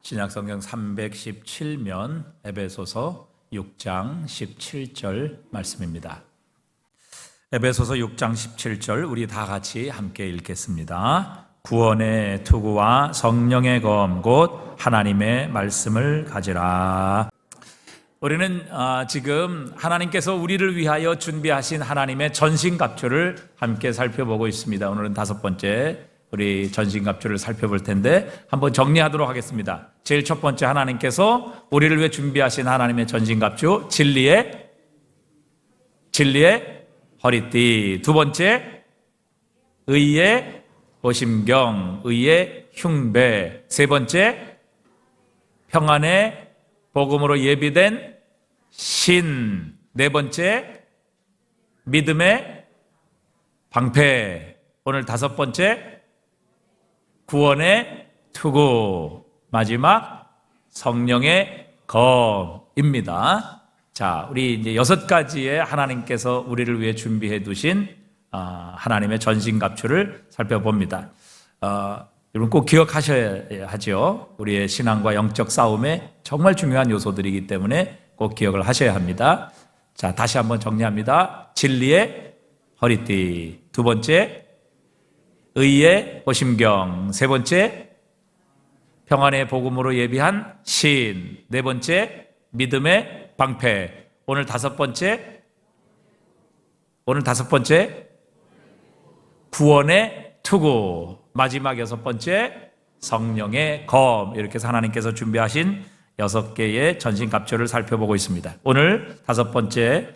신약성경 317면 에베소서 6장 17절 말씀입니다. 에베소서 6장 17절 우리 다 같이 함께 읽겠습니다. 구원의 투구와 성령의 검 곧 하나님의 말씀을 가지라. 우리는 지금 하나님께서 우리를 위하여 준비하신 하나님의 전신갑주를 함께 살펴보고 있습니다. 오늘은 5번째 우리 전신갑주를 살펴볼 텐데 한번 정리하도록 하겠습니다. 제일 첫 번째, 하나님께서 우리를 위해 준비하신 하나님의 전신갑주, 진리의 허리띠. 두 번째, 의의 보심경, 의의 흉배. 세 번째, 평안의 복음으로 예비된 신. 네 번째, 믿음의 방패. 오늘 5번째, 구원의 투구. 마지막, 성령의 검입니다. 자, 우리 이제 6가지의 하나님께서 우리를 위해 준비해 두신 하나님의 전신갑주를 살펴봅니다. 여러분 꼭 기억하셔야 하죠. 우리의 신앙과 영적 싸움에 정말 중요한 요소들이기 때문에 꼭 기억을 하셔야 합니다. 자, 다시 한번 정리합니다. 진리의 허리띠. 두 번째, 의의 보심경. 세 번째, 평안의 복음으로 예비한 신. 네 번째, 믿음의 방패. 오늘 5번째, 구원의 투구. 마지막 6번째, 성령의 검. 이렇게 해서 하나님께서 준비하신 6개의 전신갑주를 살펴보고 있습니다. 오늘 5번째,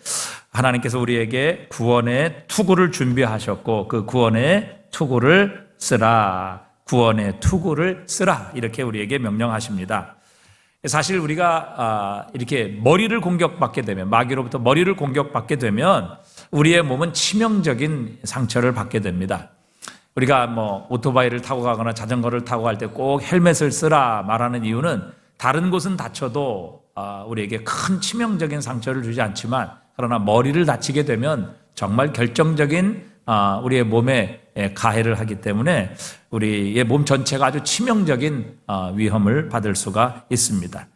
하나님께서 우리에게 구원의 투구를 준비하셨고 그 구원의 투구를 쓰라. 구원의 투구를 쓰라. 이렇게 우리에게 명령하십니다. 사실 우리가 이렇게 머리를 공격받게 되면, 마귀로부터 머리를 공격받게 되면 우리의 몸은 치명적인 상처를 받게 됩니다. 우리가 오토바이를 타고 가거나 자전거를 타고 갈 때 꼭 헬멧을 쓰라 말하는 이유는 다른 곳은 다쳐도 우리에게 큰 치명적인 상처를 주지 않지만, 그러나 머리를 다치게 되면 정말 결정적인 우리의 몸에 가해를 하기 때문에 우리의 몸 전체가 아주 치명적인 위험을 받을 수가 있습니다.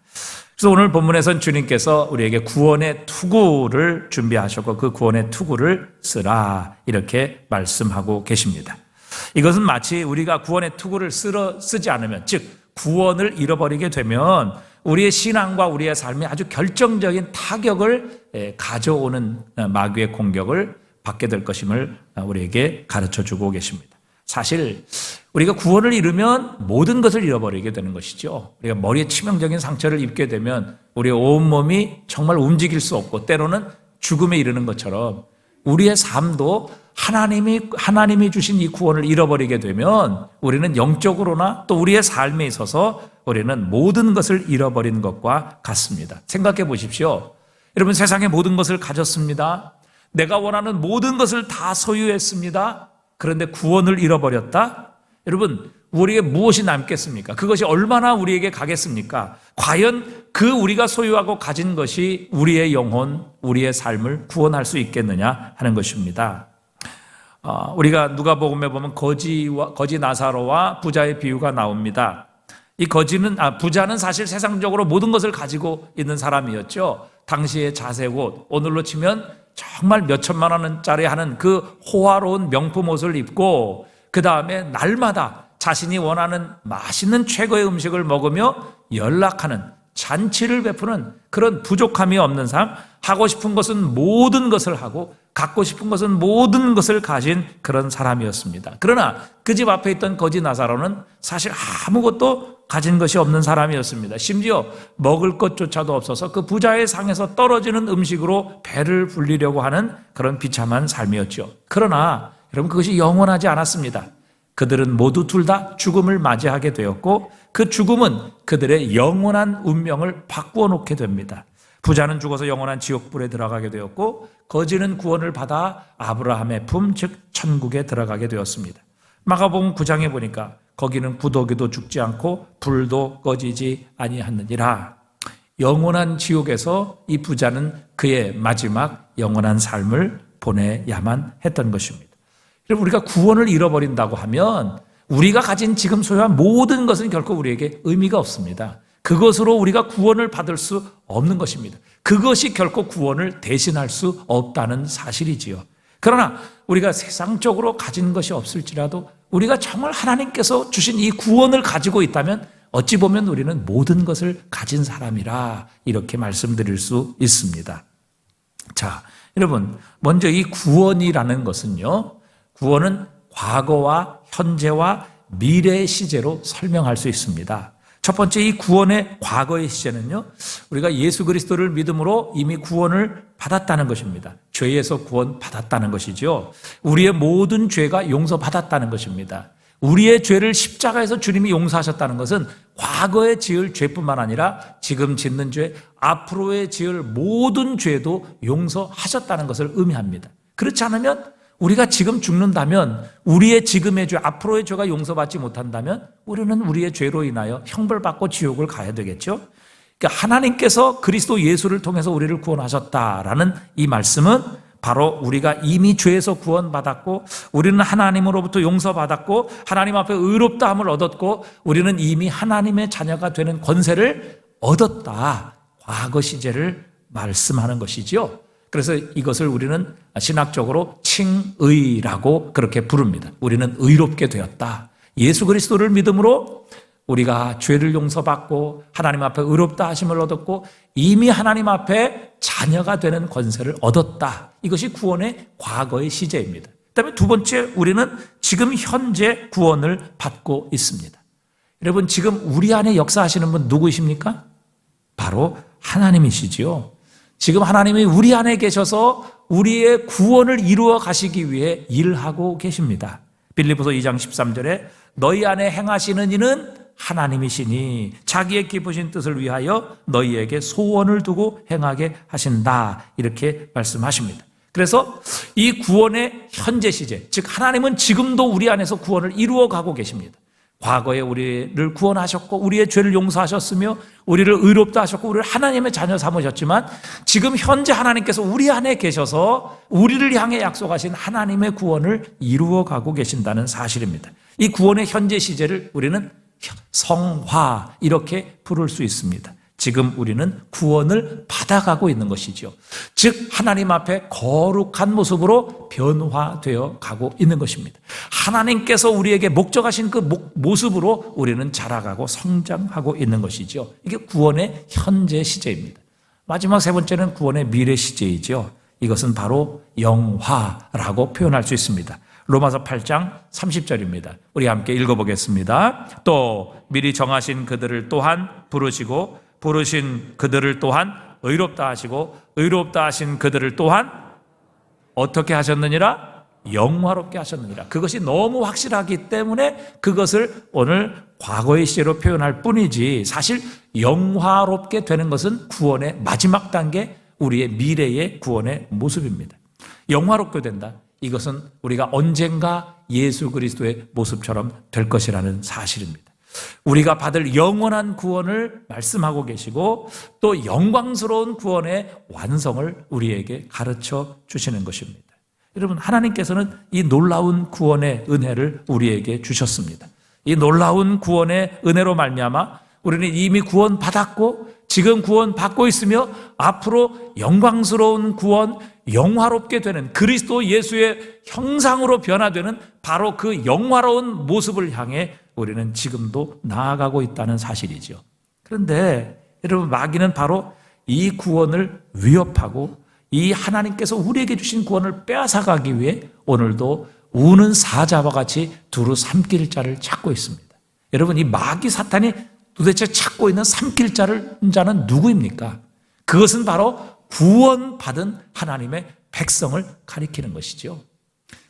그래서 오늘 본문에선 주님께서 우리에게 구원의 투구를 준비하셨고 그 구원의 투구를 쓰라 이렇게 말씀하고 계십니다. 이것은 마치 우리가 구원의 투구를 쓰지 않으면, 즉 구원을 잃어버리게 되면 우리의 신앙과 우리의 삶에 아주 결정적인 타격을 가져오는 마귀의 공격을 받게 될 것임을 우리에게 가르쳐주고 계십니다. 사실 우리가 구원을 잃으면 모든 것을 잃어버리게 되는 것이죠. 우리가 머리에 치명적인 상처를 입게 되면 우리의 온몸이 정말 움직일 수 없고 때로는 죽음에 이르는 것처럼 우리의 삶도 하나님이 주신 이 구원을 잃어버리게 되면 우리는 영적으로나 또 우리의 삶에 있어서 우리는 모든 것을 잃어버린 것과 같습니다. 생각해 보십시오. 여러분, 세상의 모든 것을 가졌습니다. 내가 원하는 모든 것을 다 소유했습니다. 그런데 구원을 잃어버렸다? 여러분, 우리에게 무엇이 남겠습니까? 그것이 얼마나 우리에게 가겠습니까? 과연 그 우리가 소유하고 가진 것이 우리의 영혼, 우리의 삶을 구원할 수 있겠느냐 하는 것입니다. 우리가 누가복음에 보면 거지 나사로와 부자의 비유가 나옵니다. 이 부자는 사실 세상적으로 모든 것을 가지고 있는 사람이었죠. 당시의 자색 옷, 오늘로 치면 정말 몇 천만 원짜리 하는 그 호화로운 명품 옷을 입고 그 다음에 날마다 자신이 원하는 맛있는 최고의 음식을 먹으며 연락하는, 잔치를 베푸는 그런 부족함이 없는 삶, 하고 싶은 것은 모든 것을 하고 갖고 싶은 것은 모든 것을 가진 그런 사람이었습니다. 그러나 그 집 앞에 있던 거지 나사로는 사실 아무것도 가진 것이 없는 사람이었습니다. 심지어 먹을 것조차도 없어서 그 부자의 상에서 떨어지는 음식으로 배를 불리려고 하는 그런 비참한 삶이었죠. 그러나 여러분, 그것이 영원하지 않았습니다. 그들은 모두 둘 다 죽음을 맞이하게 되었고 그 죽음은 그들의 영원한 운명을 바꾸어 놓게 됩니다. 부자는 죽어서 영원한 지옥불에 들어가게 되었고 거지는 구원을 받아 아브라함의 품, 즉 천국에 들어가게 되었습니다. 마가복음 9장에 보니까 거기는 구더기도 죽지 않고 불도 꺼지지 아니하느니라. 영원한 지옥에서 이 부자는 그의 마지막 영원한 삶을 보내야만 했던 것입니다. 우리가 구원을 잃어버린다고 하면 우리가 가진 지금 소유한 모든 것은 결코 우리에게 의미가 없습니다. 그것으로 우리가 구원을 받을 수 없는 것입니다. 그것이 결코 구원을 대신할 수 없다는 사실이지요. 그러나 우리가 세상적으로 가진 것이 없을지라도 우리가 정말 하나님께서 주신 이 구원을 가지고 있다면 어찌 보면 우리는 모든 것을 가진 사람이라 이렇게 말씀드릴 수 있습니다. 자, 여러분, 먼저 이 구원이라는 것은요, 구원은 과거와 현재와 미래의 시제로 설명할 수 있습니다. 첫 번째, 이 구원의 과거의 시제는요, 우리가 예수 그리스도를 믿음으로 이미 구원을 받았다는 것입니다. 죄에서 구원받았다는 것이죠. 우리의 모든 죄가 용서받았다는 것입니다. 우리의 죄를 십자가에서 주님이 용서하셨다는 것은 과거에 지을 죄뿐만 아니라 지금 짓는 죄, 앞으로의 지을 모든 죄도 용서하셨다는 것을 의미합니다. 그렇지 않으면 우리가 지금 죽는다면, 우리의 지금의 죄, 앞으로의 죄가 용서받지 못한다면 우리는 우리의 죄로 인하여 형벌받고 지옥을 가야 되겠죠. 그러니까 하나님께서 그리스도 예수를 통해서 우리를 구원하셨다라는 이 말씀은 바로 우리가 이미 죄에서 구원받았고, 우리는 하나님으로부터 용서받았고, 하나님 앞에 의롭다함을 얻었고, 우리는 이미 하나님의 자녀가 되는 권세를 얻었다, 과거 시제를 말씀하는 것이지요. 그래서 이것을 우리는 신학적으로 칭의라고 그렇게 부릅니다. 우리는 의롭게 되었다. 예수 그리스도를 믿음으로 우리가 죄를 용서받고 하나님 앞에 의롭다 하심을 얻었고 이미 하나님 앞에 자녀가 되는 권세를 얻었다. 이것이 구원의 과거의 시제입니다. 그다음에 두 번째, 우리는 지금 현재 구원을 받고 있습니다. 여러분, 지금 우리 안에 역사하시는 분 누구이십니까? 바로 하나님이시지요. 지금 하나님이 우리 안에 계셔서 우리의 구원을 이루어 가시기 위해 일하고 계십니다. 빌립보서 2장 13절에 너희 안에 행하시는 이는 하나님이시니 자기의 기쁘신 뜻을 위하여 너희에게 소원을 두고 행하게 하신다, 이렇게 말씀하십니다. 그래서 이 구원의 현재 시제, 즉 하나님은 지금도 우리 안에서 구원을 이루어 가고 계십니다. 과거에 우리를 구원하셨고 우리의 죄를 용서하셨으며 우리를 의롭다 하셨고 우리를 하나님의 자녀 삼으셨지만 지금 현재 하나님께서 우리 안에 계셔서 우리를 향해 약속하신 하나님의 구원을 이루어 가고 계신다는 사실입니다. 이 구원의 현재 시제를 우리는 성화, 이렇게 부를 수 있습니다. 지금 우리는 구원을 받아가고 있는 것이죠. 즉 하나님 앞에 거룩한 모습으로 변화되어 가고 있는 것입니다. 하나님께서 우리에게 목적하신 그 모습으로 우리는 자라가고 성장하고 있는 것이죠. 이게 구원의 현재 시제입니다. 마지막 세 번째는 구원의 미래 시제이죠. 이것은 바로 영화라고 표현할 수 있습니다. 로마서 8장 30절입니다. 우리 함께 읽어보겠습니다. 또 미리 정하신 그들을 또한 부르시고 부르신 그들을 또한 의롭다 하시고 의롭다 하신 그들을 또한 어떻게 하셨느니라? 영화롭게 하셨느니라. 그것이 너무 확실하기 때문에 그것을 오늘 과거의 시제로 표현할 뿐이지, 사실 영화롭게 되는 것은 구원의 마지막 단계, 우리의 미래의 구원의 모습입니다. 영화롭게 된다, 이것은 우리가 언젠가 예수 그리스도의 모습처럼 될 것이라는 사실입니다. 우리가 받을 영원한 구원을 말씀하고 계시고 또 영광스러운 구원의 완성을 우리에게 가르쳐 주시는 것입니다. 여러분, 하나님께서는 이 놀라운 구원의 은혜를 우리에게 주셨습니다. 이 놀라운 구원의 은혜로 말미암아 우리는 이미 구원받았고 지금 구원받고 있으며 앞으로 영광스러운 구원, 영화롭게 되는 그리스도 예수의 형상으로 변화되는 바로 그 영화로운 모습을 향해 우리는 지금도 나아가고 있다는 사실이죠. 그런데 여러분, 마귀는 바로 이 구원을 위협하고 이 하나님께서 우리에게 주신 구원을 빼앗아가기 위해 오늘도 우는 사자와 같이 두루 삼킬 자를 찾고 있습니다. 여러분, 이 마귀 사탄이 도대체 찾고 있는 삼킬 자는 누구입니까? 그것은 바로 구원받은 하나님의 백성을 가리키는 것이죠.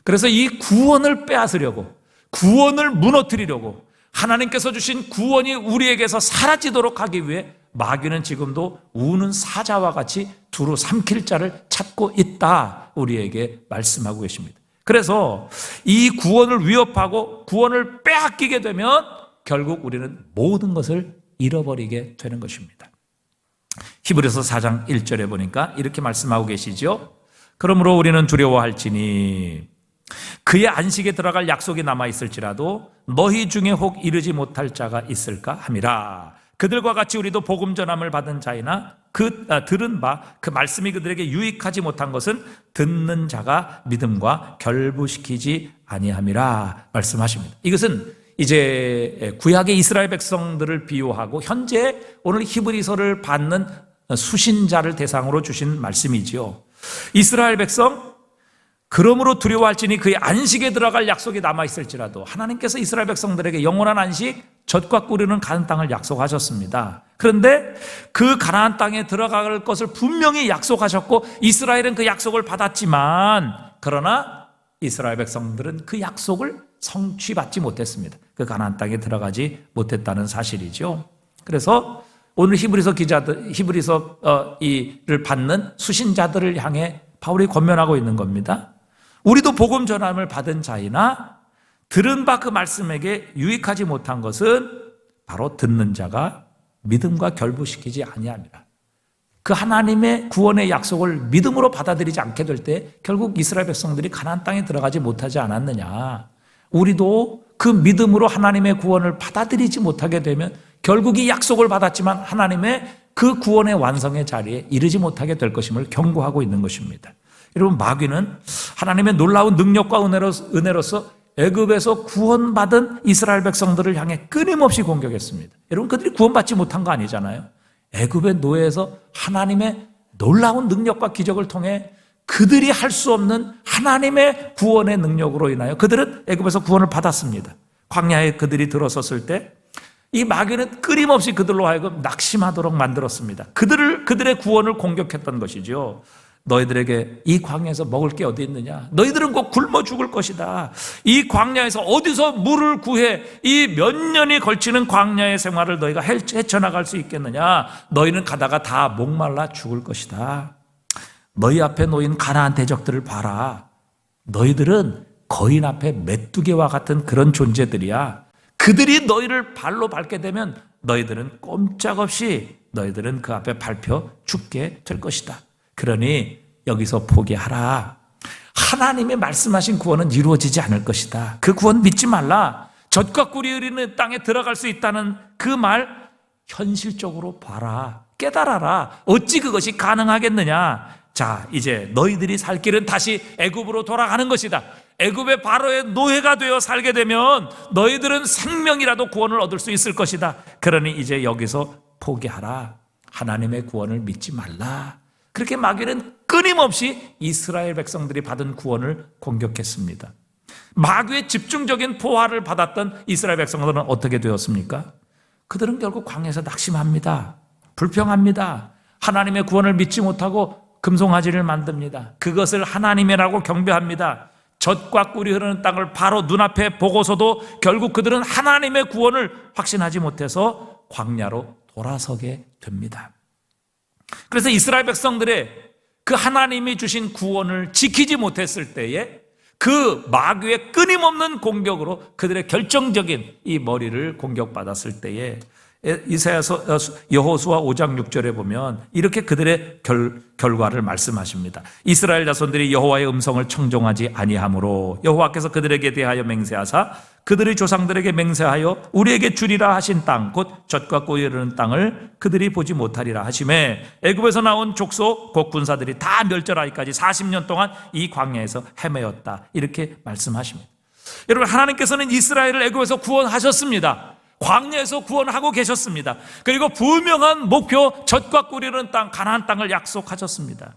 그래서 이 구원을 빼앗으려고, 구원을 무너뜨리려고, 하나님께서 주신 구원이 우리에게서 사라지도록 하기 위해 마귀는 지금도 우는 사자와 같이 두루 삼킬 자를 찾고 있다, 우리에게 말씀하고 계십니다. 그래서 이 구원을 위협하고 구원을 빼앗기게 되면 결국 우리는 모든 것을 잃어버리게 되는 것입니다. 히브리서 4장 1절에 보니까 이렇게 말씀하고 계시죠. 그러므로 우리는 두려워할지니 그의 안식에 들어갈 약속이 남아있을지라도 너희 중에 혹 이르지 못할 자가 있을까 함이라. 그들과 같이 우리도 복음 전함을 받은 자이나 들은 바 그 말씀이 그들에게 유익하지 못한 것은 듣는 자가 믿음과 결부시키지 아니함이라 말씀하십니다. 이것은 이제 구약의 이스라엘 백성들을 비유하고 현재 오늘 히브리서를 받는 수신자를 대상으로 주신 말씀이지요. 이스라엘 백성, 그러므로 두려워할지니 그의 안식에 들어갈 약속이 남아있을지라도 하나님께서 이스라엘 백성들에게 영원한 안식, 젖과 꿀이는 가나안 땅을 약속하셨습니다. 그런데 그 가나안 땅에 들어갈 것을 분명히 약속하셨고 이스라엘은 그 약속을 받았지만, 그러나 이스라엘 백성들은 그 약속을 성취받지 못했습니다. 그 가나안 땅에 들어가지 못했다는 사실이죠. 그래서 오늘 히브리서 기자들, 이를 받는 수신자들을 향해 바울이 권면하고 있는 겁니다. 우리도 복음 전함을 받은 자이나 들은 바 그 말씀에게 유익하지 못한 것은 바로 듣는 자가 믿음과 결부시키지 아니함이라. 그 하나님의 구원의 약속을 믿음으로 받아들이지 않게 될 때 결국 이스라엘 백성들이 가나안 땅에 들어가지 못하지 않았느냐. 우리도 그 믿음으로 하나님의 구원을 받아들이지 못하게 되면 결국 이 약속을 받았지만 하나님의 그 구원의 완성의 자리에 이르지 못하게 될 것임을 경고하고 있는 것입니다. 여러분, 마귀는 하나님의 놀라운 능력과 은혜로서 애굽에서 구원받은 이스라엘 백성들을 향해 끊임없이 공격했습니다. 여러분, 그들이 구원받지 못한 거 아니잖아요. 애굽의 노예에서 하나님의 놀라운 능력과 기적을 통해 그들이 할 수 없는 하나님의 구원의 능력으로 인하여 그들은 애굽에서 구원을 받았습니다. 광야에 그들이 들어섰을 때 이 마귀는 끊임없이 그들로 하여금 낙심하도록 만들었습니다. 그들의 구원을 공격했던 것이죠. 너희들에게 이 광야에서 먹을 게 어디 있느냐? 너희들은 곧 굶어 죽을 것이다. 이 광야에서 어디서 물을 구해 이 몇 년이 걸치는 광야의 생활을 너희가 헤쳐나갈 수 있겠느냐? 너희는 가다가 다 목말라 죽을 것이다. 너희 앞에 놓인 가나안 대적들을 봐라. 너희들은 거인 앞에 메뚜기와 같은 그런 존재들이야. 그들이 너희를 발로 밟게 되면 너희들은 꼼짝없이 너희들은 그 앞에 밟혀 죽게 될 것이다. 그러니 여기서 포기하라. 하나님의 말씀하신 구원은 이루어지지 않을 것이다. 그 구원 믿지 말라. 젖과 꿀이 흐르는 땅에 들어갈 수 있다는 그 말 현실적으로 봐라. 깨달아라. 어찌 그것이 가능하겠느냐. 자, 이제 너희들이 살 길은 다시 애굽으로 돌아가는 것이다. 애굽의 바로의 노예가 되어 살게 되면 너희들은 생명이라도 구원을 얻을 수 있을 것이다. 그러니 이제 여기서 포기하라. 하나님의 구원을 믿지 말라. 그렇게 마귀는 끊임없이 이스라엘 백성들이 받은 구원을 공격했습니다. 마귀의 집중적인 포화를 받았던 이스라엘 백성들은 어떻게 되었습니까? 그들은 결국 광야에서 낙심합니다. 불평합니다. 하나님의 구원을 믿지 못하고 금송아지를 만듭니다. 그것을 하나님이라고 경배합니다. 젖과 꿀이 흐르는 땅을 바로 눈앞에 보고서도 결국 그들은 하나님의 구원을 확신하지 못해서 광야로 돌아서게 됩니다. 그래서 이스라엘 백성들의 그 하나님이 주신 구원을 지키지 못했을 때에 그 마귀의 끊임없는 공격으로 그들의 결정적인 이 머리를 공격받았을 때에 이사야서 여호수아 5장 6절에 보면 이렇게 그들의 결과를 말씀하십니다. 이스라엘 자손들이 여호와의 음성을 청종하지 아니하므로 여호와께서 그들에게 대하여 맹세하사 그들의 조상들에게 맹세하여 우리에게 주리라 하신 땅 곧 젖과 꿀이 흐르는 땅을 그들이 보지 못하리라 하시매 애굽에서 나온 족속 곧 군사들이 다 멸절하기까지 40년 동안 이 광야에서 헤매었다. 이렇게 말씀하십니다. 여러분, 하나님께서는 이스라엘을 애굽에서 구원하셨습니다. 광야에서 구원하고 계셨습니다. 그리고 분명한 목표 젖과 꿀이 흐르는 땅 가나안 땅을 약속하셨습니다.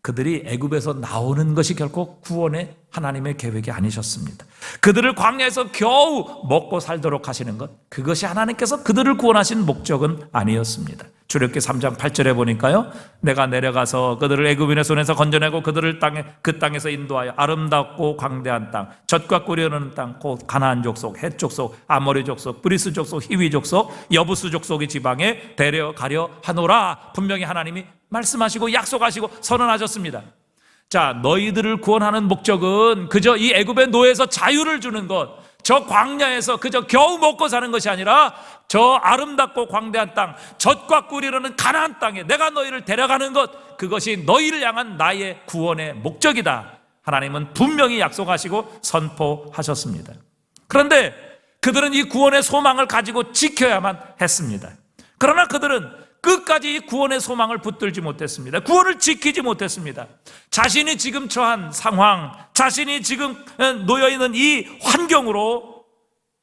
그들이 애굽에서 나오는 것이 결코 구원의 하나님의 계획이 아니셨습니다. 그들을 광야에서 겨우 먹고 살도록 하시는 것, 그것이 하나님께서 그들을 구원하신 목적은 아니었습니다. 출애굽기 3장 8절에 보니까요, 내가 내려가서 그들을 애굽인의 손에서 건져내고 그들을 그 땅에서 인도하여 아름답고 광대한 땅, 젖과 꿀이 흐르는 땅, 곧 가나안 족속, 헷 족속, 아모리 족속, 브리스 족속, 히위 족속, 여부스 족속의 지방에 데려가려 하노라. 분명히 하나님이 말씀하시고 약속하시고 선언하셨습니다. 자, 너희들을 구원하는 목적은 그저 이 애굽의 노예에서 자유를 주는 것, 저 광야에서 그저 겨우 먹고 사는 것이 아니라 저 아름답고 광대한 땅, 젖과 꿀이 흐르는 가나안 땅에 내가 너희를 데려가는 것, 그것이 너희를 향한 나의 구원의 목적이다. 하나님은 분명히 약속하시고 선포하셨습니다. 그런데 그들은 이 구원의 소망을 가지고 지켜야만 했습니다. 그러나 그들은 끝까지 이 구원의 소망을 붙들지 못했습니다. 구원을 지키지 못했습니다. 자신이 지금 처한 상황, 자신이 지금 놓여있는 이 환경으로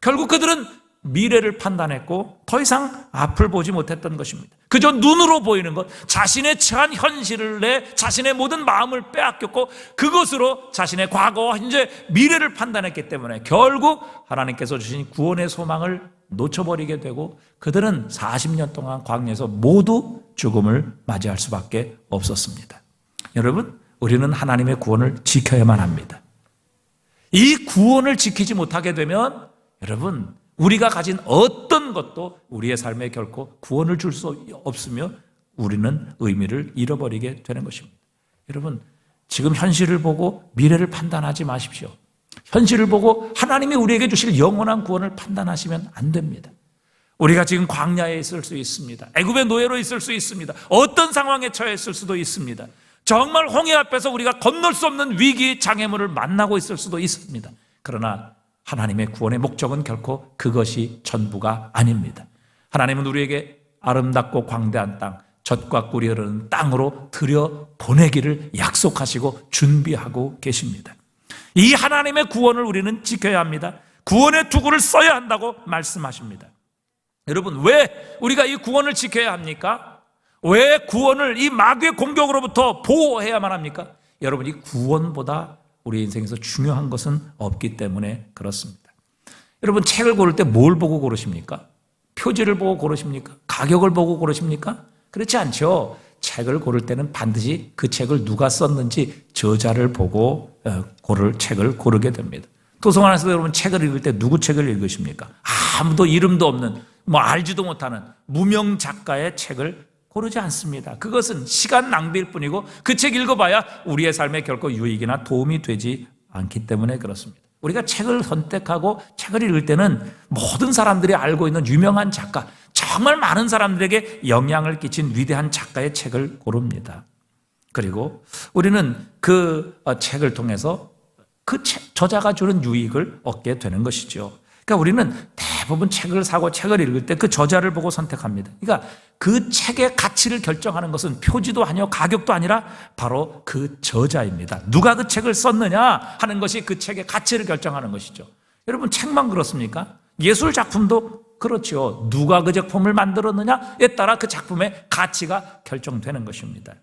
결국 그들은 미래를 판단했고 더 이상 앞을 보지 못했던 것입니다. 그저 눈으로 보이는 것, 자신의 처한 현실을 내 자신의 모든 마음을 빼앗겼고 그것으로 자신의 과거와 현재 미래를 판단했기 때문에 결국 하나님께서 주신 구원의 소망을 놓쳐버리게 되고 그들은 40년 동안 광야에서 모두 죽음을 맞이할 수밖에 없었습니다. 여러분, 우리는 하나님의 구원을 지켜야만 합니다. 이 구원을 지키지 못하게 되면 여러분, 우리가 가진 어떤 것도 우리의 삶에 결코 구원을 줄 수 없으며 우리는 의미를 잃어버리게 되는 것입니다. 여러분, 지금 현실을 보고 미래를 판단하지 마십시오. 현실을 보고 하나님이 우리에게 주실 영원한 구원을 판단하시면 안 됩니다. 우리가 지금 광야에 있을 수 있습니다. 애굽의 노예로 있을 수 있습니다. 어떤 상황에 처해 있을 수도 있습니다. 정말 홍해 앞에서 우리가 건널 수 없는 위기, 장애물을 만나고 있을 수도 있습니다. 그러나 하나님의 구원의 목적은 결코 그것이 전부가 아닙니다. 하나님은 우리에게 아름답고 광대한 땅, 젖과 꿀이 흐르는 땅으로 들여보내기를 약속하시고 준비하고 계십니다. 이 하나님의 구원을 우리는 지켜야 합니다. 구원의 투구를 써야 한다고 말씀하십니다. 여러분, 왜 우리가 이 구원을 지켜야 합니까? 왜 구원을 이 마귀의 공격으로부터 보호해야만 합니까? 여러분, 이 구원보다 우리 인생에서 중요한 것은 없기 때문에 그렇습니다. 여러분, 책을 고를 때 뭘 보고 고르십니까? 표지를 보고 고르십니까? 가격을 보고 고르십니까? 그렇지 않죠. 책을 고를 때는 반드시 그 책을 누가 썼는지 저자를 보고 책을 고르게 됩니다. 도서관에서 여러분 책을 읽을 때 누구 책을 읽으십니까? 아무도 이름도 없는 알지도 못하는 무명 작가의 책을 고르지 않습니다. 그것은 시간 낭비일 뿐이고 그 책 읽어봐야 우리의 삶에 결코 유익이나 도움이 되지 않기 때문에 그렇습니다. 우리가 책을 선택하고 책을 읽을 때는 모든 사람들이 알고 있는 유명한 작가, 정말 많은 사람들에게 영향을 끼친 위대한 작가의 책을 고릅니다. 그리고 우리는 그 책을 통해서 그 저자가 주는 유익을 얻게 되는 것이죠. 그러니까 우리는 대부분 책을 사고 책을 읽을 때 그 저자를 보고 선택합니다. 그러니까 그 책의 가치를 결정하는 것은 표지도 아니요 가격도 아니라 바로 그 저자입니다. 누가 그 책을 썼느냐 하는 것이 그 책의 가치를 결정하는 것이죠. 여러분, 책만 그렇습니까? 예술 작품도 그렇죠. 누가 그 작품을 만들었느냐에 따라 그 작품의 가치가 결정되는 것입니다.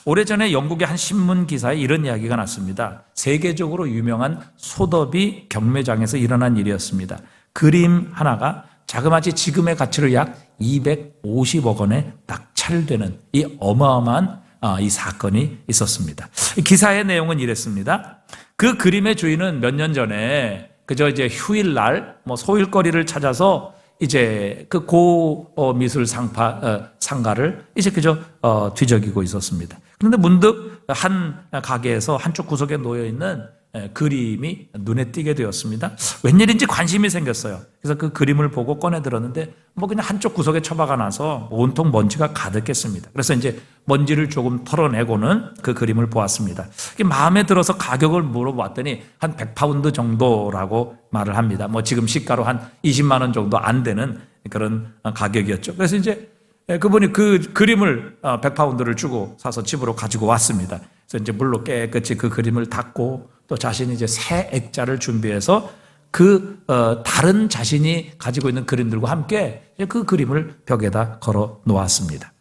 오래전에 영국의 한 신문 기사에 이런 이야기가 났습니다. 세계적으로 유명한 소더비 경매장에서 일어난 일이었습니다. 그림 하나가 자그마치 지금의 가치로 약 250억 원에 낙찰되는 이 어마어마한 이 사건이 있었습니다. 기사의 내용은 이랬습니다. 그 그림의 주인은 몇 년 전에 그저 이제 휴일날 소일거리를 찾아서 이제 그 미술 상가를 이제 그저 뒤적이고 있었습니다. 그런데 문득 한 가게에서 한쪽 구석에 놓여 있는 그림이 눈에 띄게 되었습니다. 웬일인지 관심이 생겼어요. 그래서 그 그림을 보고 꺼내 들었는데 그냥 한쪽 구석에 처박아 놔서 온통 먼지가 가득했습니다. 그래서 이제 먼지를 조금 털어내고는 그 그림을 보았습니다. 마음에 들어서 가격을 물어봤더니 한 100파운드 정도라고 말을 합니다. 지금 시가로 한 20만 원 정도 안 되는 그런 가격이었죠. 그래서 이제 그분이 그 그림을 100파운드를 주고 사서 집으로 가지고 왔습니다. 그래서 이제 물로 깨끗이 그 그림을 닦고 또 자신이 이제 새 액자를 준비해서 다른 자신이 가지고 있는 그림들과 함께 그 그림을 벽에다 걸어 놓았습니다.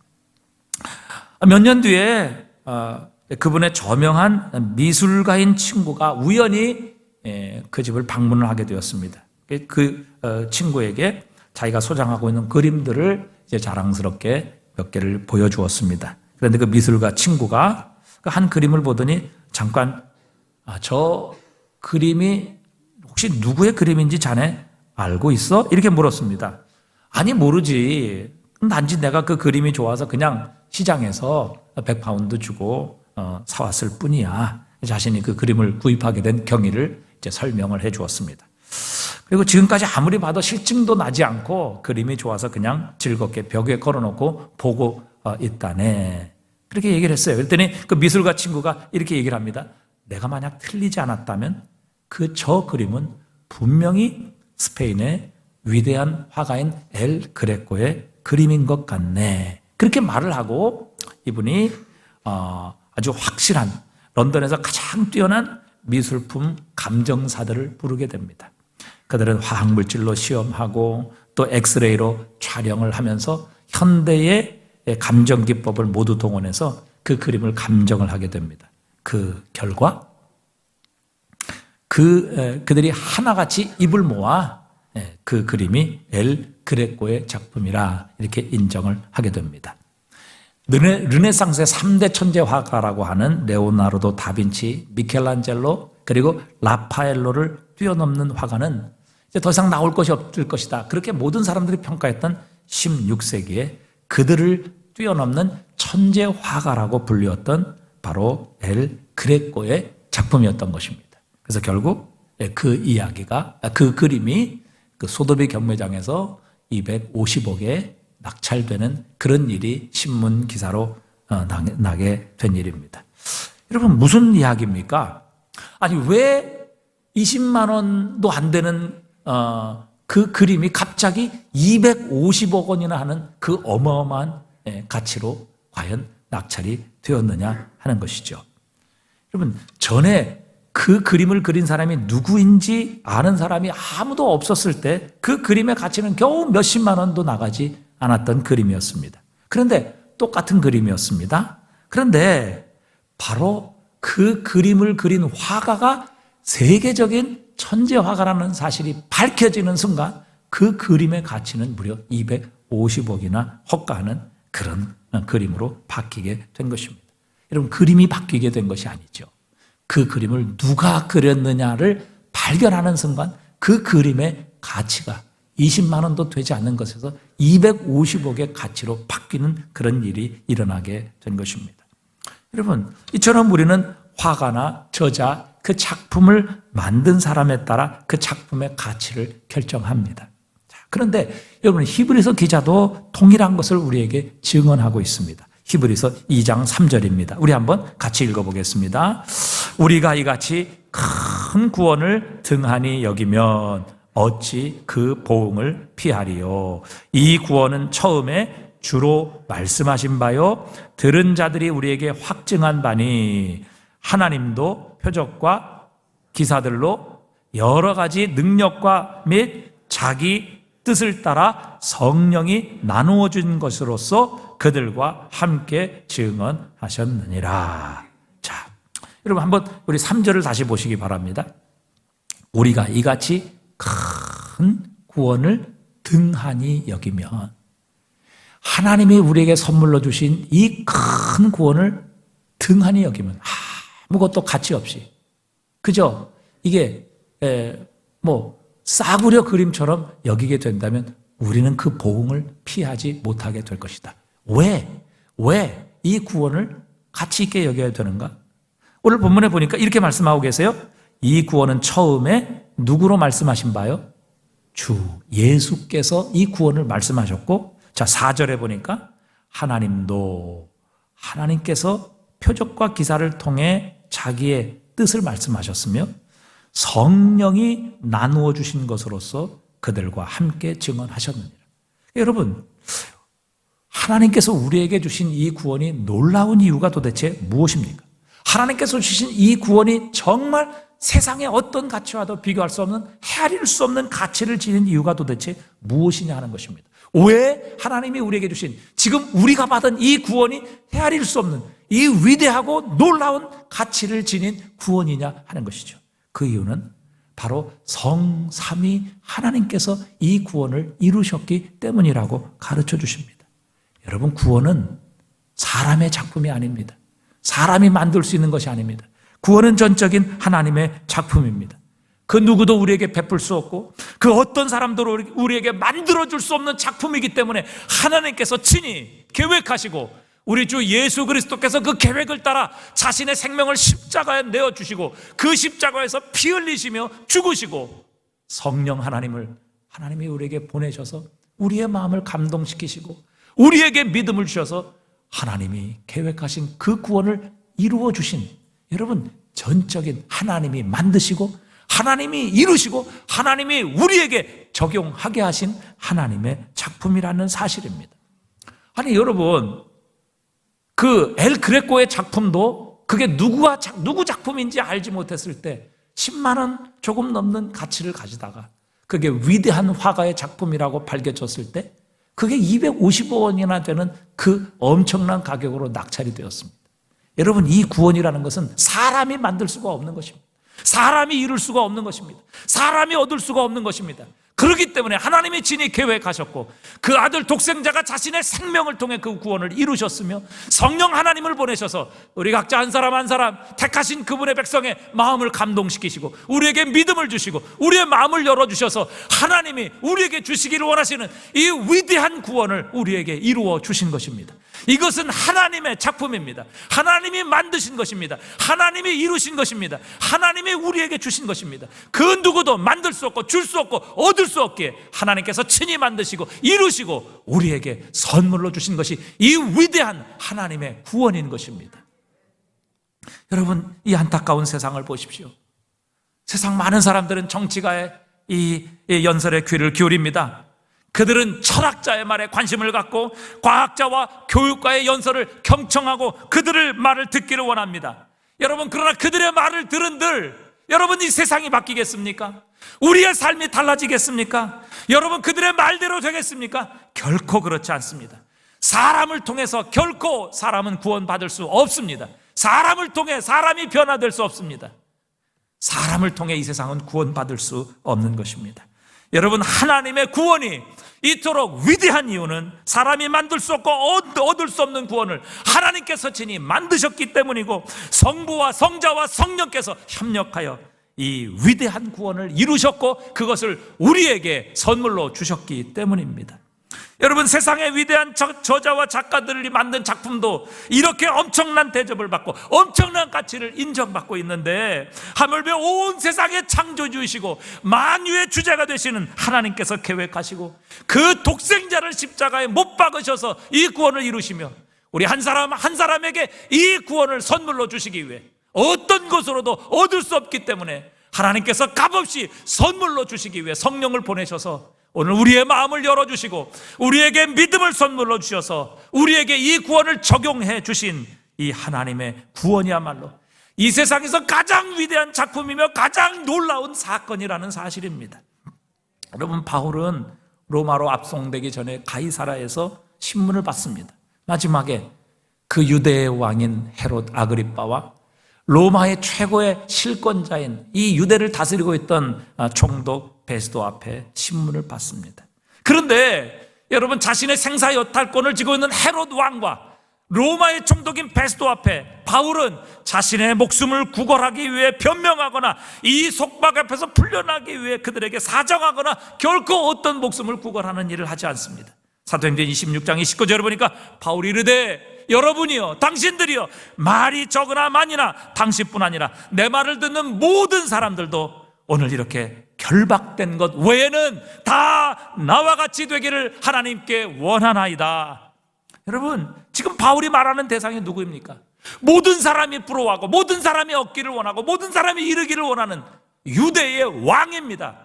몇 년 뒤에 그분의 저명한 미술가인 친구가 우연히 그 집을 방문을 하게 되었습니다. 그 친구에게 자기가 소장하고 있는 그림들을 이제 자랑스럽게 몇 개를 보여주었습니다. 그런데 그 미술가 친구가 그 한 그림을 보더니 잠깐 저 그림이 혹시 누구의 그림인지 자네 알고 있어? 이렇게 물었습니다. 아니, 모르지. 단지 내가 그 그림이 좋아서 그냥 시장에서 100파운드 주고 사왔을 뿐이야. 자신이 그 그림을 구입하게 된 경위를 이제 설명을 해 주었습니다. 그리고 지금까지 아무리 봐도 실증도 나지 않고 그림이 좋아서 그냥 즐겁게 벽에 걸어놓고 보고 있다네. 그렇게 얘기를 했어요. 그랬더니 그 미술가 친구가 이렇게 얘기를 합니다. 내가 만약 틀리지 않았다면 저 그림은 분명히 스페인의 위대한 화가인 엘 그레코의 그림인 것 같네. 그렇게 말을 하고 이분이 아주 확실한 런던에서 가장 뛰어난 미술품 감정사들을 부르게 됩니다. 그들은 화학물질로 시험하고 또 엑스레이로 촬영을 하면서 현대의 감정 기법을 모두 동원해서 그 그림을 감정을 하게 됩니다. 그 결과 그들이 하나같이 입을 모아 그 그림이 엘 그레코의 작품이라 이렇게 인정을 하게 됩니다. 르네상스의 3대 천재 화가라고 하는 레오나르도 다빈치, 미켈란젤로 그리고 라파엘로를 뛰어넘는 화가는 이제 더 이상 나올 것이 없을 것이다. 그렇게 모든 사람들이 평가했던 16세기에 그들을 뛰어넘는 천재 화가라고 불렸던 바로 엘 그레코의 작품이었던 것입니다. 그래서 결국 그 이야기가 그 그림이 그 소도비 경매장에서 250억에 낙찰되는 그런 일이 신문 기사로 나게 된 일입니다. 여러분 무슨 이야기입니까? 아니 왜 20만 원도 안 되는 그 그림이 갑자기 250억 원이나 하는 그 어마어마한 가치로 과연 낙찰이 되었느냐 하는 것이죠. 여러분 전에 그 그림을 그린 사람이 누구인지 아는 사람이 아무도 없었을 때 그 그림의 가치는 겨우 몇십만 원도 나가지 않았던 그림이었습니다. 그런데 똑같은 그림이었습니다. 그런데 바로 그 그림을 그린 화가가 세계적인 천재 화가라는 사실이 밝혀지는 순간 그 그림의 가치는 무려 250억이나 헛가하는 그런 그림으로 바뀌게 된 것입니다. 여러분 그림이 바뀌게 된 것이 아니죠. 그 그림을 누가 그렸느냐를 발견하는 순간 그 그림의 가치가 20만 원도 되지 않는 것에서 250억의 가치로 바뀌는 그런 일이 일어나게 된 것입니다. 여러분 이처럼 우리는 화가나 저자 그 작품을 만든 사람에 따라 그 작품의 가치를 결정합니다. 그런데 여러분 히브리서 기자도 동일한 것을 우리에게 증언하고 있습니다. 히브리서 2장 3절입니다. 우리 한번 같이 읽어보겠습니다. 우리가 이같이 큰 구원을 등한히 여기면 어찌 그 보응을 피하리요. 이 구원은 처음에 주로 말씀하신 바요 들은 자들이 우리에게 확증한 바니 하나님도 표적과 기사들로 여러 가지 능력과 및 자기 뜻을 따라 성령이 나누어 준 것으로서 그들과 함께 증언하셨느니라. 자, 여러분 한번 우리 3절을 다시 보시기 바랍니다. 우리가 이같이 큰 구원을 등한히 여기면 하나님이 우리에게 선물로 주신 이 큰 구원을 등한히 여기면 아무것도 가치 없이 그저 이게 싸구려 그림처럼 여기게 된다면 우리는 그 보응을 피하지 못하게 될 것이다. 왜 이 구원을 가치 있게 여겨야 되는가? 오늘 본문에 보니까 이렇게 말씀하고 계세요. 이 구원은 처음에 누구로 말씀하신 바요? 주 예수께서 이 구원을 말씀하셨고, 자 4절에 보니까 하나님께서 표적과 기사를 통해 자기의 뜻을 말씀하셨으며 성령이 나누어 주신 것으로서 그들과 함께 증언하셨느니라. 여러분 하나님께서 우리에게 주신 이 구원이 놀라운 이유가 도대체 무엇입니까? 하나님께서 주신 이 구원이 정말 세상의 어떤 가치와도 비교할 수 없는 헤아릴 수 없는 가치를 지닌 이유가 도대체 무엇이냐 하는 것입니다. 왜 하나님이 우리에게 주신 지금 우리가 받은 이 구원이 헤아릴 수 없는 이 위대하고 놀라운 가치를 지닌 구원이냐 하는 것이죠. 그 이유는 바로 성삼위 하나님께서 이 구원을 이루셨기 때문이라고 가르쳐 주십니다. 여러분 구원은 사람의 작품이 아닙니다. 사람이 만들 수 있는 것이 아닙니다. 구원은 전적인 하나님의 작품입니다. 그 누구도 우리에게 베풀 수 없고 그 어떤 사람도 우리에게 만들어줄 수 없는 작품이기 때문에 하나님께서 친히 계획하시고 우리 주 예수 그리스도께서 그 계획을 따라 자신의 생명을 십자가에 내어주시고 그 십자가에서 피 흘리시며 죽으시고 성령 하나님이 우리에게 보내셔서 우리의 마음을 감동시키시고 우리에게 믿음을 주셔서 하나님이 계획하신 그 구원을 이루어 주신 여러분 전적인 하나님이 만드시고 하나님이 이루시고 하나님이 우리에게 적용하게 하신 하나님의 작품이라는 사실입니다. 아니 여러분, 그 엘 그레코의 작품도 그게 누구 작품인지 알지 못했을 때 10만 원 조금 넘는 가치를 가지다가 그게 위대한 화가의 작품이라고 밝혀졌을 때 그게 250원이나 되는 그 엄청난 가격으로 낙찰이 되었습니다. 여러분, 이 구원이라는 것은 사람이 만들 수가 없는 것입니다. 사람이 이룰 수가 없는 것입니다. 사람이 얻을 수가 없는 것입니다. 그렇기 때문에 하나님이 친히 계획하셨고 그 아들 독생자가 자신의 생명을 통해 그 구원을 이루셨으며 성령 하나님을 보내셔서 우리 각자 한 사람 한 사람 택하신 그분의 백성의 마음을 감동시키시고 우리에게 믿음을 주시고 우리의 마음을 열어주셔서 하나님이 우리에게 주시기를 원하시는 이 위대한 구원을 우리에게 이루어 주신 것입니다. 이것은 하나님의 작품입니다. 하나님이 만드신 것입니다. 하나님이 이루신 것입니다. 하나님이 우리에게 주신 것입니다. 그 누구도 만들 수 없고 줄 수 없고 얻을 수 없기에 하나님께서 친히 만드시고 이루시고 우리에게 선물로 주신 것이 이 위대한 하나님의 구원인 것입니다. 여러분, 이 안타까운 세상을 보십시오. 세상 많은 사람들은 정치가의 이 연설에 귀를 기울입니다. 그들은 철학자의 말에 관심을 갖고 과학자와 교육가의 연설을 경청하고 그들의 말을 듣기를 원합니다. 여러분, 그러나 그들의 말을 들은들 여러분, 이 세상이 바뀌겠습니까? 우리의 삶이 달라지겠습니까? 여러분, 그들의 말대로 되겠습니까? 결코 그렇지 않습니다. 사람을 통해서 결코 사람은 구원받을 수 없습니다. 사람을 통해 사람이 변화될 수 없습니다. 사람을 통해 이 세상은 구원받을 수 없는 것입니다. 여러분, 하나님의 구원이 이토록 위대한 이유는 사람이 만들 수 없고 얻을 수 없는 구원을 하나님께서 친히 만드셨기 때문이고 성부와 성자와 성령께서 협력하여 이 위대한 구원을 이루셨고 그것을 우리에게 선물로 주셨기 때문입니다. 여러분, 세상의 위대한 저자와 작가들이 만든 작품도 이렇게 엄청난 대접을 받고 엄청난 가치를 인정받고 있는데 하물며 온 세상의 창조주이시고 만유의 주제가 되시는 하나님께서 계획하시고 그 독생자를 십자가에 못 박으셔서 이 구원을 이루시며 우리 한 사람 한 사람에게 이 구원을 선물로 주시기 위해 어떤 것으로도 얻을 수 없기 때문에 하나님께서 값없이 선물로 주시기 위해 성령을 보내셔서 오늘 우리의 마음을 열어주시고 우리에게 믿음을 선물로 주셔서 우리에게 이 구원을 적용해 주신 이 하나님의 구원이야말로 이 세상에서 가장 위대한 작품이며 가장 놀라운 사건이라는 사실입니다. 여러분, 바울은 로마로 압송되기 전에 가이사라에서 신문을 받습니다. 마지막에 그 유대의 왕인 헤롯 아그리빠와 로마의 최고의 실권자인 이 유대를 다스리고 있던 총독 베스도 앞에 신문을 받습니다. 그런데 여러분, 자신의 생사 여탈권을 쥐고 있는 헤롯 왕과 로마의 총독인 베스도 앞에 바울은 자신의 목숨을 구걸하기 위해 변명하거나 이 속박 앞에서 풀려나기 위해 그들에게 사정하거나 결코 어떤 목숨을 구걸하는 일을 하지 않습니다. 사도행전 26장 29절을 보니까 바울이 이르되 여러분이요 당신들이요 말이 적으나 많으나 당신뿐 아니라 내 말을 듣는 모든 사람들도 오늘 이렇게 결박된 것 외에는 다 나와 같이 되기를 하나님께 원하나이다. 여러분, 지금 바울이 말하는 대상이 누구입니까? 모든 사람이 부러워하고 모든 사람이 얻기를 원하고 모든 사람이 이루기를 원하는 유대의 왕입니다.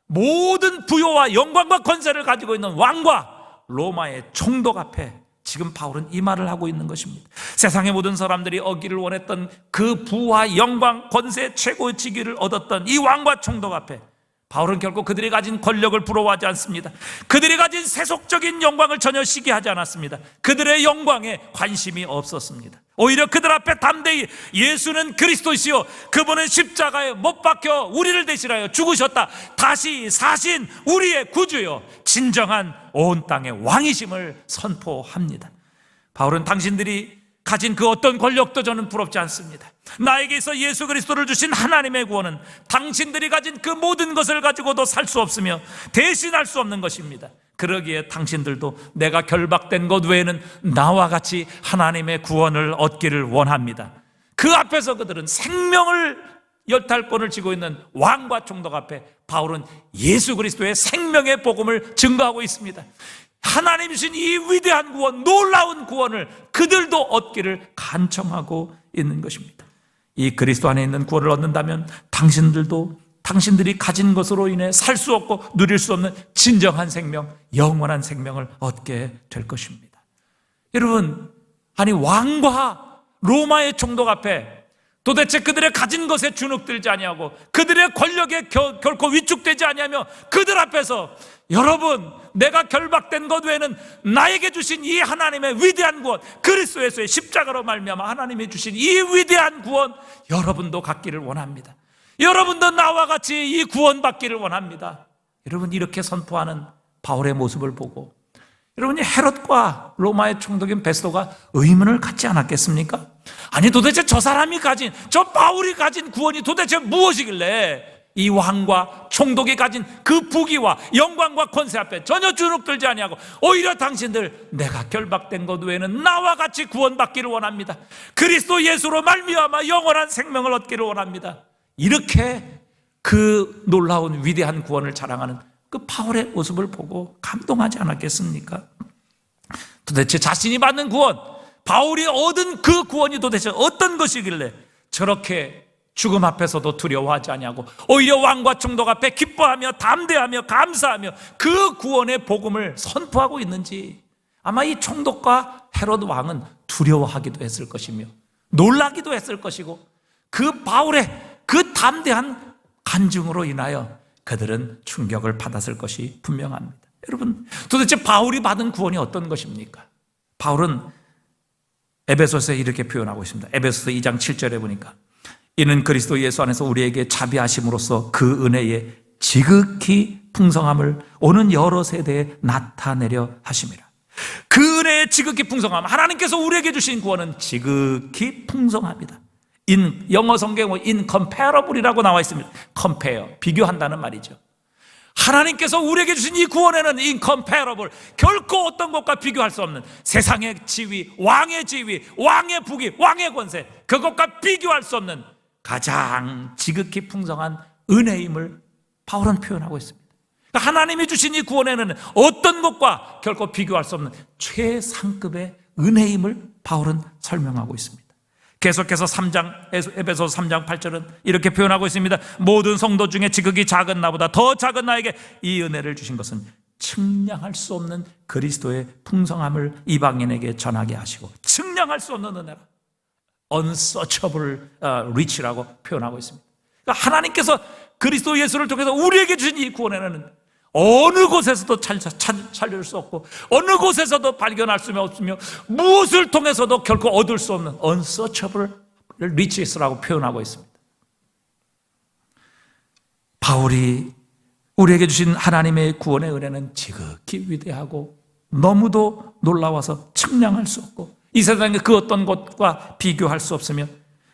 모든 부요와 영광과 권세를 가지고 있는 왕과 로마의 총독 앞에 지금 바울은 이 말을 하고 있는 것입니다. 세상의 모든 사람들이 얻기를 원했던 그 부와 영광, 권세, 최고의 직위를 얻었던 이 왕과 총독 앞에 바울은 결코 그들이 가진 권력을 부러워하지 않습니다. 그들이 가진 세속적인 영광을 전혀 시기하지 않았습니다. 그들의 영광에 관심이 없었습니다. 오히려 그들 앞에 담대히 예수는 그리스도시요 그분은 십자가에 못 박혀 우리를 대신하여 죽으셨다, 다시 사신 우리의 구주요 진정한 온 땅의 왕이심을 선포합니다. 바울은 당신들이 가진 그 어떤 권력도 저는 부럽지 않습니다. 나에게서 예수 그리스도를 주신 하나님의 구원은 당신들이 가진 그 모든 것을 가지고도 살 수 없으며 대신할 수 없는 것입니다. 그러기에 당신들도 내가 결박된 것 외에는 나와 같이 하나님의 구원을 얻기를 원합니다. 그 앞에서 그들은 생명을 여탈권을 쥐고 있는 왕과 총독 앞에 바울은 예수 그리스도의 생명의 복음을 증거하고 있습니다. 하나님이신 이 위대한 구원, 놀라운 구원을 그들도 얻기를 간청하고 있는 것입니다. 이 그리스도 안에 있는 구원을 얻는다면 당신들이 가진 것으로 인해 살 수 없고 누릴 수 없는 진정한 생명, 영원한 생명을 얻게 될 것입니다. 여러분, 아니 왕과 로마의 총독 앞에 도대체 그들의 가진 것에 주눅들지 아니하고 그들의 권력에 결코 위축되지 아니하며 그들 앞에서 여러분, 내가 결박된 것 외에는 나에게 주신 이 하나님의 위대한 구원, 그리스도 예수의 십자가로 말미암아 하나님이 주신 이 위대한 구원, 여러분도 갖기를 원합니다. 여러분도 나와 같이 이 구원 받기를 원합니다. 여러분, 이렇게 선포하는 바울의 모습을 보고 여러분이 헤롯과 로마의 총독인 베스도가 의문을 갖지 않았겠습니까? 아니 도대체 저 사람이 가진, 저 바울이 가진 구원이 도대체 무엇이길래 이 왕과 총독이 가진 그 부귀와 영광과 권세 앞에 전혀 주눅들지 아니하고 오히려 당신들, 내가 결박된 것 외에는 나와 같이 구원받기를 원합니다. 그리스도 예수로 말미암아 영원한 생명을 얻기를 원합니다. 이렇게 그 놀라운 위대한 구원을 자랑하는 그 바울의 모습을 보고 감동하지 않았겠습니까? 도대체 자신이 받는 구원, 바울이 얻은 그 구원이 도대체 어떤 것이길래 저렇게 죽음 앞에서도 두려워하지 아니하고 오히려 왕과 총독 앞에 기뻐하며 담대하며 감사하며 그 구원의 복음을 선포하고 있는지, 아마 이 총독과 헤롯 왕은 두려워하기도 했을 것이며 놀라기도 했을 것이고, 그 바울의 그 담대한 간증으로 인하여 그들은 충격을 받았을 것이 분명합니다. 여러분, 도대체 바울이 받은 구원이 어떤 것입니까? 바울은 에베소서에 이렇게 표현하고 있습니다. 에베소서 2장 7절에 보니까 이는 그리스도 예수 안에서 우리에게 자비하심으로써 그 은혜의 지극히 풍성함을 오는 여러 세대에 나타내려 하심이라. 그 은혜의 지극히 풍성함, 하나님께서 우리에게 주신 구원은 지극히 풍성합니다. 영어 성경은 incomparable이라고 나와 있습니다. compare, 비교한다는 말이죠. 하나님께서 우리에게 주신 이 구원에는 incomparable, 결코 어떤 것과 비교할 수 없는 세상의 지위, 왕의 부귀, 왕의 권세, 그것과 비교할 수 없는 가장 지극히 풍성한 은혜임을 바울은 표현하고 있습니다. 그러니까 하나님이 주신 이 구원에는 어떤 것과 결코 비교할 수 없는 최상급의 은혜임을 바울은 설명하고 있습니다. 계속해서 에베소서 3장 8절은 이렇게 표현하고 있습니다. 모든 성도 중에 지극히 작은 나보다 더 작은 나에게 이 은혜를 주신 것은 측량할 수 없는 그리스도의 풍성함을 이방인에게 전하게 하시고, 측량할 수 없는 은혜라, unsearchable rich라고 표현하고 있습니다. 그러니까 하나님께서 그리스도 예수를 통해서 우리에게 주신 이 구원에는 어느 곳에서도 찾을 수 없고 어느 곳에서도 발견할 수 없으며 무엇을 통해서도 결코 얻을 수 없는 unsearchable riches라고 표현하고 있습니다. 바울이 우리에게 주신 하나님의 구원의 은혜는 지극히 위대하고 너무도 놀라워서 측량할 수 없고 이 세상의 그 어떤 것과 비교할 수 없으며,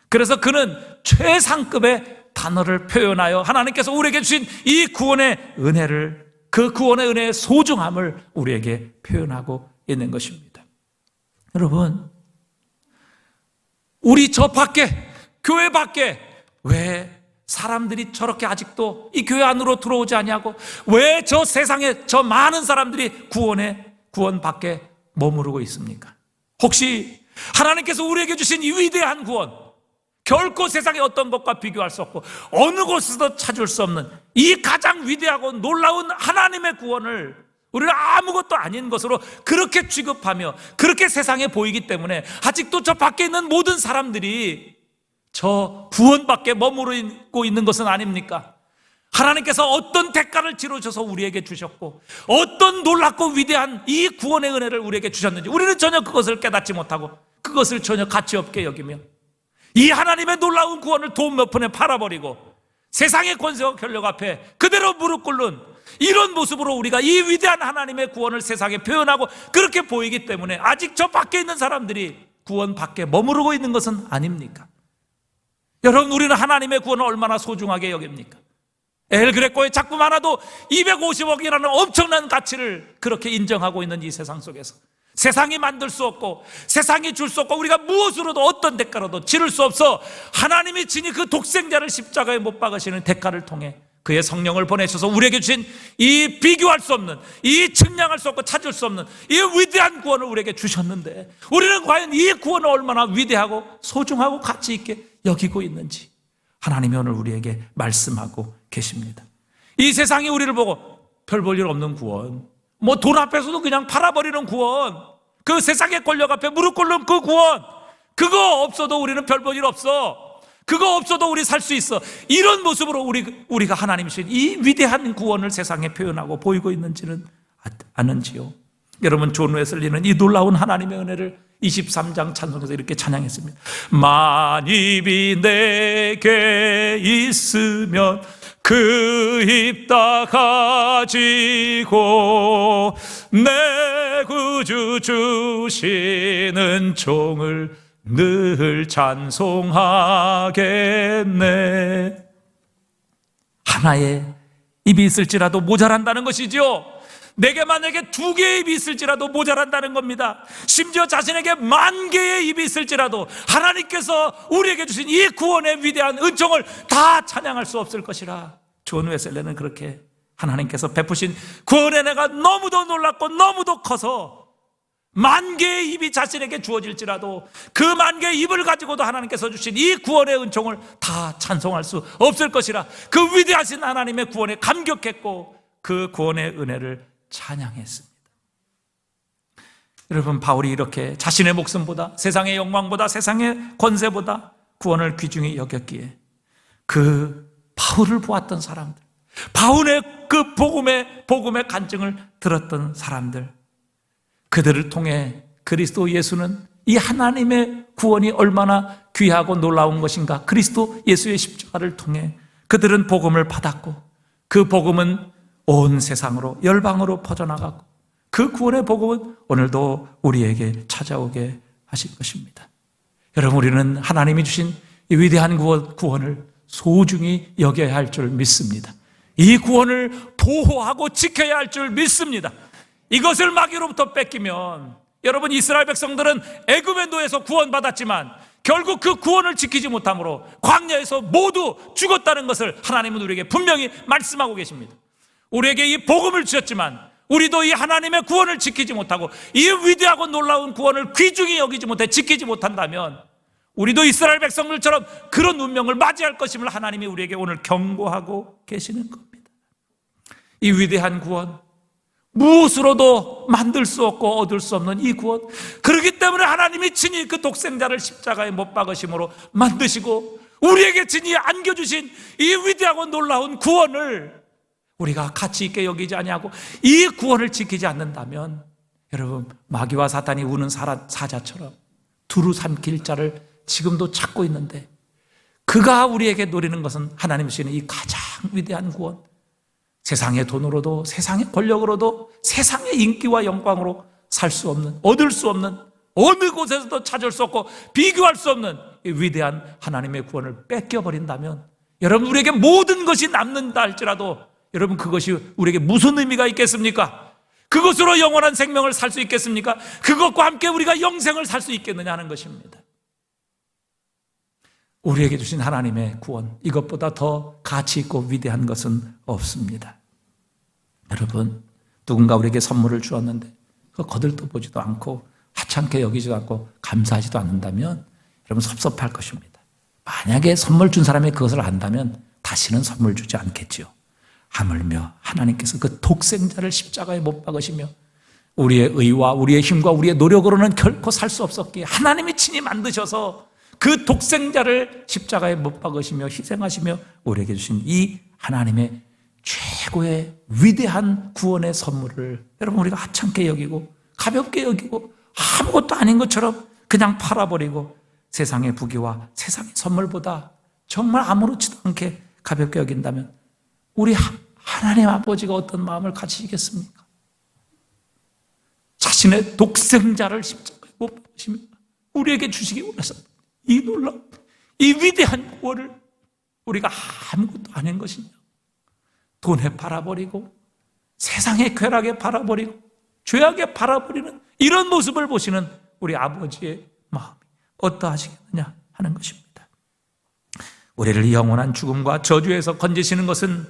그래서 그는 최상급의 단어를 표현하여 하나님께서 우리에게 주신 이 구원의 은혜를, 그 구원의 은혜의 소중함을 우리에게 표현하고 있는 것입니다. 여러분, 우리 저 밖에, 교회 밖에 왜 사람들이 저렇게 아직도 이 교회 안으로 들어오지 아니하고 왜 저 세상에 저 많은 사람들이 구원 밖에 머무르고 있습니까? 혹시 하나님께서 우리에게 주신 이 위대한 구원, 결코 세상의 어떤 것과 비교할 수 없고 어느 곳에서도 찾을 수 없는 이 가장 위대하고 놀라운 하나님의 구원을 우리는 아무것도 아닌 것으로 그렇게 취급하며 그렇게 세상에 보이기 때문에 아직도 저 밖에 있는 모든 사람들이 저 구원 밖에 머무르고 있는 것은 아닙니까? 하나님께서 어떤 대가를 치르셔서 우리에게 주셨고 어떤 놀랍고 위대한 이 구원의 은혜를 우리에게 주셨는지 우리는 전혀 그것을 깨닫지 못하고 그것을 전혀 가치 없게 여기며 이 하나님의 놀라운 구원을 돈 몇 푼에 팔아버리고 세상의 권세와 권력 앞에 그대로 무릎 꿇는 이런 모습으로 우리가 이 위대한 하나님의 구원을 세상에 표현하고 그렇게 보이기 때문에 아직 저 밖에 있는 사람들이 구원 밖에 머무르고 있는 것은 아닙니까? 여러분, 우리는 하나님의 구원을 얼마나 소중하게 여깁니까? 엘그레코의 작품 하나도 250억이라는 엄청난 가치를 그렇게 인정하고 있는 이 세상 속에서 세상이 만들 수 없고 세상이 줄 수 없고 우리가 무엇으로도 어떤 대가로도 치를 수 없어 하나님이 친히 그 독생자를 십자가에 못 박으시는 대가를 통해 그의 성령을 보내셔서 우리에게 주신 이 비교할 수 없는, 이 측량할 수 없고 찾을 수 없는 이 위대한 구원을 우리에게 주셨는데 우리는 과연 이 구원을 얼마나 위대하고 소중하고 가치 있게 여기고 있는지 하나님이 오늘 우리에게 말씀하고 계십니다. 이 세상이 우리를 보고 별 볼 일 없는 구원, 뭐 돈 앞에서도 그냥 팔아버리는 구원, 그 세상의 권력 앞에 무릎 꿇는 그 구원, 그거 없어도 우리는 별 볼 일 없어, 그거 없어도 우리 살 수 있어, 이런 모습으로 우리가 하나님이 주신 이 위대한 구원을 세상에 표현하고 보이고 있는지는 아는지요? 여러분, 존 웨슬리는 이 놀라운 하나님의 은혜를 23장 찬송에서 이렇게 찬양했습니다. 만입이 내게 있으면 그 입 다 가지고 내 구주 주시는 종을 늘 찬송하겠네. 하나의 입이 있을지라도 모자란다는 것이지요. 내게 만약에 2개의 입이 있을지라도 모자란다는 겁니다. 심지어 자신에게 10,000개의 입이 있을지라도 하나님께서 우리에게 주신 이 구원의 위대한 은총을 다 찬양할 수 없을 것이라. 존 웨슬리는 그렇게 하나님께서 베푸신 구원의 은혜가 너무도 놀랍고 너무도 커서 10,000개의 입이 자신에게 주어질지라도 그 10,000개의 입을 가지고도 하나님께서 주신 이 구원의 은총을 다 찬송할 수 없을 것이라. 그 위대하신 하나님의 구원에 감격했고 그 구원의 은혜를 찬양했습니다. 여러분, 바울이 이렇게 자신의 목숨보다, 세상의 영광보다, 세상의 권세보다 구원을 귀중히 여겼기에 그 바울을 보았던 사람들, 바울의 그 복음의 간증을 들었던 사람들, 그들을 통해 그리스도 예수는 이 하나님의 구원이 얼마나 귀하고 놀라운 것인가, 그리스도 예수의 십자가를 통해 그들은 복음을 받았고 그 복음은 온 세상으로, 열방으로 퍼져나가고 그 구원의 복음은 오늘도 우리에게 찾아오게 하실 것입니다. 여러분, 우리는 하나님이 주신 이 위대한 구원을 소중히 여겨야 할 줄 믿습니다. 이 구원을 보호하고 지켜야 할 줄 믿습니다. 이것을 마귀로부터 뺏기면, 여러분, 이스라엘 백성들은 애굽의 노예에서 구원받았지만 결국 그 구원을 지키지 못함으로 광야에서 모두 죽었다는 것을 하나님은 우리에게 분명히 말씀하고 계십니다. 우리에게 이 복음을 주셨지만 우리도 이 하나님의 구원을 지키지 못하고 이 위대하고 놀라운 구원을 귀중히 여기지 못해 지키지 못한다면 우리도 이스라엘 백성들처럼 그런 운명을 맞이할 것임을 하나님이 우리에게 오늘 경고하고 계시는 겁니다. 이 위대한 구원, 무엇으로도 만들 수 없고 얻을 수 없는 이 구원, 그렇기 때문에 하나님이 친히 그 독생자를 십자가에 못 박으심으로 만드시고 우리에게 친히 안겨주신 이 위대하고 놀라운 구원을 우리가 가치 있게 여기지 아니하고 이 구원을 지키지 않는다면, 여러분, 마귀와 사탄이 우는 사자처럼 두루 삼킬 자를 지금도 찾고 있는데, 그가 우리에게 노리는 것은 하나님 주시는 이 가장 위대한 구원, 세상의 돈으로도, 세상의 권력으로도, 세상의 인기와 영광으로 살 수 없는, 얻을 수 없는, 어느 곳에서도 찾을 수 없고 비교할 수 없는 이 위대한 하나님의 구원을 뺏겨버린다면, 여러분, 우리에게 모든 것이 남는다 할지라도 여러분, 그것이 우리에게 무슨 의미가 있겠습니까? 그것으로 영원한 생명을 살 수 있겠습니까? 그것과 함께 우리가 영생을 살 수 있겠느냐 하는 것입니다. 우리에게 주신 하나님의 구원, 이것보다 더 가치 있고 위대한 것은 없습니다. 여러분, 누군가 우리에게 선물을 주었는데 그거 거들떠보지도 않고 하찮게 여기지도 않고 감사하지도 않는다면 여러분, 섭섭할 것입니다. 만약에 선물 준 사람이 그것을 안다면 다시는 선물 주지 않겠지요. 하물며 하나님께서 그 독생자를 십자가에 못 박으시며 우리의 의와 우리의 힘과 우리의 노력으로는 결코 살 수 없었기에 하나님이 친히 만드셔서 그 독생자를 십자가에 못 박으시며 희생하시며 우리에게 주신 이 하나님의 최고의 위대한 구원의 선물을 여러분, 우리가 하찮게 여기고 가볍게 여기고 아무것도 아닌 것처럼 그냥 팔아버리고 세상의 부귀와 세상의 선물보다 정말 아무렇지도 않게 가볍게 여긴다면 우리 하나님 아버지가 어떤 마음을 가지시겠습니까? 자신의 독생자를 십자가에 못 박으시며 우리에게 주시기 원해서 이 놀라운, 이 위대한 구원을 우리가 아무것도 아닌 것이냐, 돈에 팔아버리고 세상의 쾌락에 팔아버리고 죄악에 팔아버리는 이런 모습을 보시는 우리 아버지의 마음이 어떠하시겠느냐 하는 것입니다. 우리를 영원한 죽음과 저주에서 건지시는 것은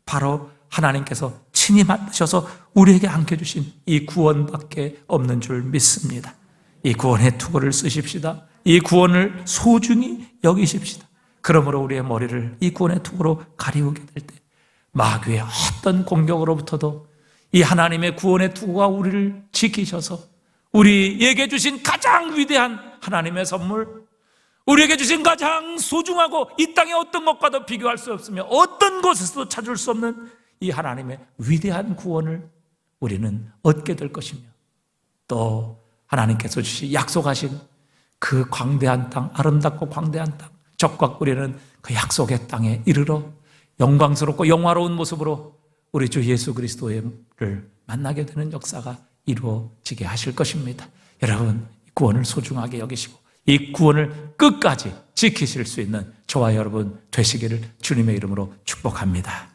바로 하나님께서 친히 만드셔서 우리에게 안겨주신 이 구원밖에 없는 줄 믿습니다. 이 구원의 투구를 쓰십시다. 이 구원을 소중히 여기십시다. 그러므로 우리의 머리를 이 구원의 투구로 가리우게 될 때 마귀의 어떤 공격으로부터도 이 하나님의 구원의 투구가 우리를 지키셔서 우리에게 주신 가장 위대한 하나님의 선물, 우리에게 주신 가장 소중하고 이 땅의 어떤 것과도 비교할 수 없으며 어떤 곳에서도 찾을 수 없는 이 하나님의 위대한 구원을 우리는 얻게 될 것이며, 또 하나님께서 주신 약속하신 그 광대한 땅, 아름답고 광대한 땅, 적과 꿀이는 그 약속의 땅에 이르러 영광스럽고 영화로운 모습으로 우리 주 예수 그리스도를 만나게 되는 역사가 이루어지게 하실 것입니다. 여러분, 구원을 소중하게 여기시고 이 구원을 끝까지 지키실 수 있는 저와 여러분 되시기를 주님의 이름으로 축복합니다.